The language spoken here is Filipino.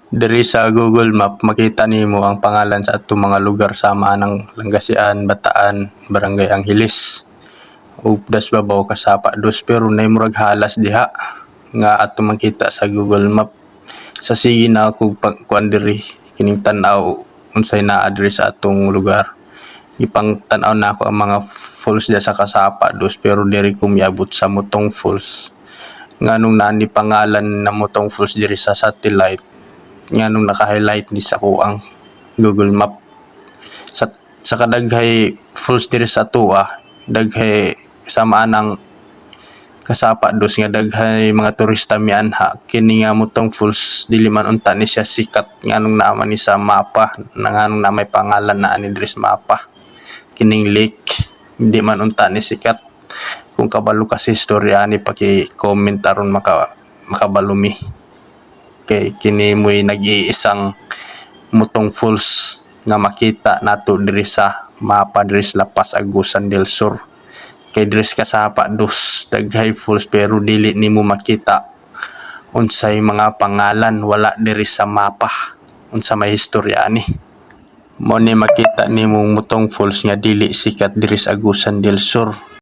Diri sa Google Map makita nimo ang pangalan sa atong mga lugar sama ng Langgasian, Bataan, Barangay Angeles ug Dasbabaw, Kasapa dos, pero nay murag halas diha nga ato makita sa Google Map. Sa sige na ako kuan diri kining tan-aw unsay naa diri sa atong lugar. Ipang tan-aw na ako ang mga falls diha sa Kasapa dos, pero diri ko miabot sa Mutong Falls. Nganong naa ni pangalan na Mutong Falls diri sa satellite, nganong naka-highlight ni sa kuang Google Map. Sa kadaghay falls diri sa tuwa, daghay samaan ng Kasapa dos nga daghay mga turista mianha. Kini nga Mutong Falls dili man unta ni siya sikat nganong naa man ni sa mapa, nganong na may pangalan na ani diri sa mapa. Kining lake di man unta ni sikat. Kung kabalo ka sa istorya ani paki-comment aron makabalumi. Kay kini mo'y nag-iisang Mutong Falls nga makita nato diri sa mapa diri sa Lapas, Agusan del Sur. Kay diri sa Kasapa dos daghay falls pero dili nimo makita unsay mga pangalan, wala diri sa mapa unsa may istorya ani. Mo ni makita nimo Mutong Falls nga dili sikat diri sa Agusan del Sur